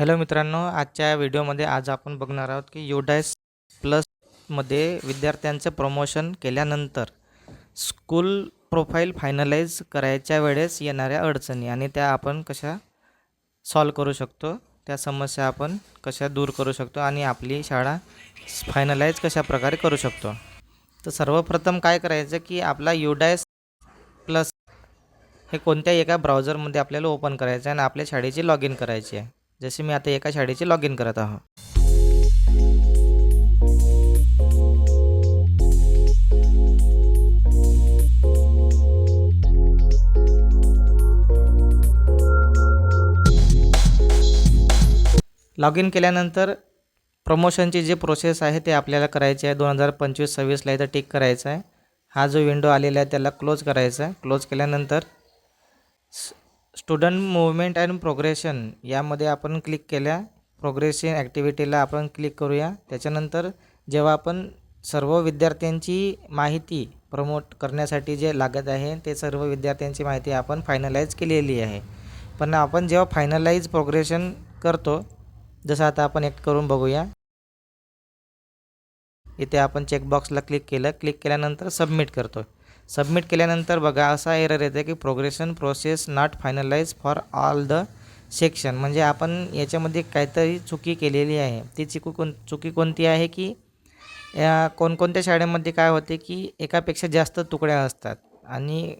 Hello मित्रांनो, आजच्या व्हिडिओमध्ये आज आपण बघणार आहोत की युडायस प्लसमध्ये विद्यार्थ्यांचं प्रमोशन केल्यानंतर स्कूल प्रोफाईल फायनलाइज करायच्या वेळेस येणाऱ्या अडचणी आणि त्या आपण कशा सॉल्व करू शकतो, त्या समस्या आपण कशा दूर करू शकतो आणि आपली शाळा फायनलाइज कशा प्रकारे करू शकतो. तर सर्वप्रथम काय करायचं की आपला युडायस प्लस हे कोणत्याही एका ब्राउझरमध्ये आपल्याला ओपन करायचं आहे आणि आपल्या शाळेची लॉग इन करायची आहे. जसे मी आता एका शाळेची लॉग इन करत आहोत. लॉग इन केल्यानंतर प्रमोशनची जी प्रोसेस आहे ते आपल्याला करायची आहे. 2025-26ला इथं टिक करायचं आहे. हा जो विंडो आलेला आहे त्याला क्लोज करायचा आहे. क्लोज केल्यानंतर स्टुडंट मूवमेंट अँड प्रोग्रेशन यामध्ये आपण क्लिक केल्या. प्रोग्रेशन ॲक्टिव्हिटीला आपण क्लिक करूया. त्याच्यानंतर जेव्हा आपण सर्व विद्यार्थ्यांची माहिती प्रमोट करण्यासाठी जे लागत आहे ते सर्व विद्यार्थ्यांची माहिती आपण फायनलाइज केलेली आहे. पण आपण जेव्हा फायनलाइज प्रोग्रेशन करतो, जसं आता आपण एक करून बघूया. इथे आपण चेकबॉक्सला क्लिक केलं. क्लिक केल्यानंतर सबमिट करतो. सबमिट केल्यानंतर बघा असा एरर येते की progression process not finalise for all the section. म्हणजे आपण याच्यामध्ये काहीतरी चुकी केलेली आहे. ती चुकी कोणती आहे की कोणकोणत्या शाळेमध्ये काय होते की एकापेक्षा जास्त तुकड्या असतात आणि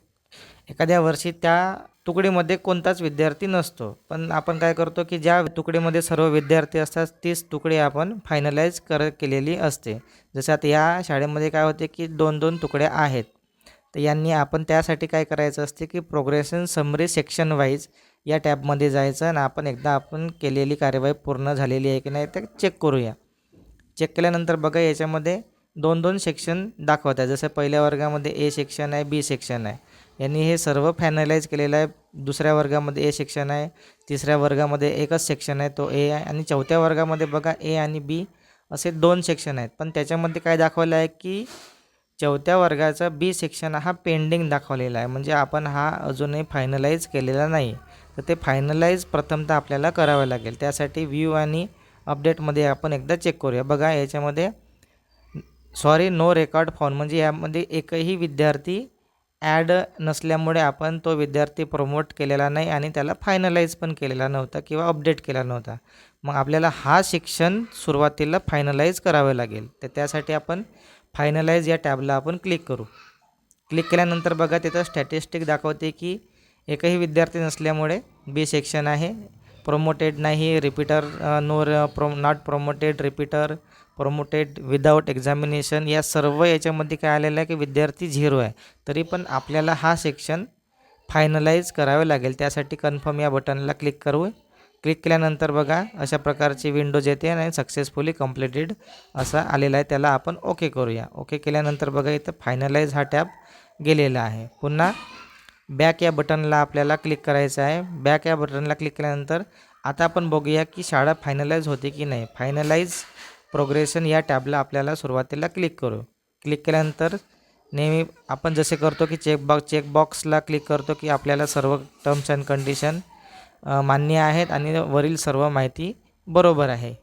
एखाद्या वर्षी त्या तुकडीमध्ये कोणताच विद्यार्थी नसतो. पण आपण काय करतो की ज्या तुकडीमध्ये सर्व विद्यार्थी असतात तीच तुकडी आपण फायनलाइज केलेली असते. जसं आता या शाळेमध्ये काय होते की 2-2 तुकड्या आहेत. तर यांनी आपण त्यासाठी काय करायचं असते की प्रोग्रेशन समरी सेक्शन वाईज या टॅबमध्ये जायचं आणि आपण एकदा आपण केलेली कार्यवाही पूर्ण झालेली आहे की नाही ते चेक करूया. चेक केल्यानंतर बघा याच्यामध्ये 2-2 सेक्शन दाखवत आहे. जसं पहिल्या वर्गामध्ये ए सेक्शन आहे, बी सेक्शन आहे. यांनी हे सर्व फायनलाइज केलेलं आहे. दुसऱ्या वर्गामध्ये ए सेक्शन आहे, तिसऱ्या वर्गामध्ये एकच सेक्शन आहे तो ए आहे आणि चौथ्या वर्गामध्ये बघा ए आणि बी असे 2 सेक्शन आहेत. पण त्याच्यामध्ये काय दाखवलं आहे की चौथ्या वर्गाचा बी सेक्शन हा पेंडिंग दाखवलेला आहे. म्हणजे आपण हा अजूनही फायनलाइज केलेला नाही. तर ते फायनलाइज प्रथमतः आपल्याला करावं लागेल. त्यासाठी व्ह्यू आणि अपडेटमध्ये आपण एकदा चेक करूया. बघा याच्यामध्ये नो रेकॉर्ड फाउंड, म्हणजे यामध्ये एकही विद्यार्थी ॲड नसल्यामुळे आपण तो विद्यार्थी प्रमोट केलेला नाही आणि त्याला फायनलाइज पण केलेला नव्हता किंवा अपडेट केला नव्हता. मग आपल्याला हा सेक्शन सुरुवातीला फायनलाइज करावे लागेल. तर त्यासाठी आपण फायनलाइज या टॅबला आपण क्लिक करू. क्लिक केल्यानंतर बघा तिथं स्टॅटिस्टिक दाखवते की एकही विद्यार्थी नसल्यामुळे बी सेक्शन आहे, प्रोमोटेड नाही, repeater not promoted, repeater promoted without examination, या सर्व याच्यामध्ये काय आलेलं आहे की विद्यार्थी 0 आहे. तरी पण आपल्याला हा सेक्शन फायनलाइज करावे लागेल. त्यासाठी कन्फर्म या बटनला क्लिक करू. क्लिक केल्यानंतर बघा अशा प्रकारची विंडोज येते आणि सक्सेसफुली कंप्लीटेड असा आलेला आहे. त्याला आपण ओके करूया. ओके केल्यानंतर बघा इथं फायनलाइज हा टॅब गेलेला आहे. पुन्हा बॅक या बटनला आपल्याला क्लिक करायचं आहे. बॅक या बटनला क्लिक केल्यानंतर आता आपण बघूया की शाळा फायनलाइज होते की नाही. फायनलाइज प्रोग्रेशन या टॅबला आपल्याला सुरुवातीला क्लिक करू. क्लिक केल्यानंतर नेहमी आपण जसे करतो की चेकबॉक्सला क्लिक करतो की आपल्याला सर्व टर्म्स अँड कंडिशन मान्य आहेत आणि वरील सर्व माहिती बरोबर आहे.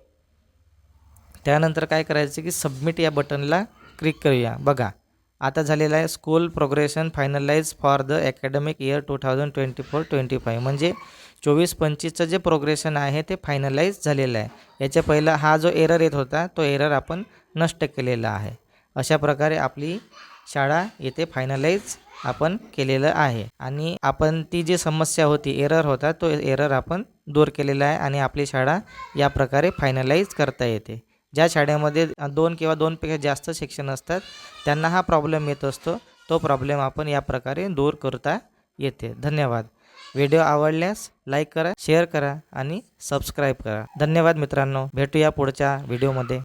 त्यानंतर काय करायचं की सबमिट या बटनला क्लिक करूया. बघा आता झालेलं आहे school progression finalise for the academic year 2024-25, म्हणजे 24-25चं जे प्रोग्रेशन आहे ते फायनलाइज झालेलं आहे. याच्या पहिला हा जो एरर येत होता तो एरर आपण नष्ट केलेला आहे. अशा प्रकारे आपली शाळा येथे फायनलाइज आपण केलेलं आहे आणि आपण ती जी समस्या होती, एरर होता, तो एरर आपण दूर केलेला आहे आणि आपली शाळा या प्रकारे फायनलाइज करता येते. ज्या शाळेमध्ये 2 किंवा 2पेक्षा जास्त सेक्शन असतात त्यांना हा प्रॉब्लेम येत असतो. तो प्रॉब्लेम आपण या प्रकारे दूर करता येते. धन्यवाद. व्हिडिओ आवडल्यास लाईक करा, शेअर करा आणि सबस्क्राईब करा. धन्यवाद मित्रांनो. भेटूया पुढच्या व्हिडिओमध्ये.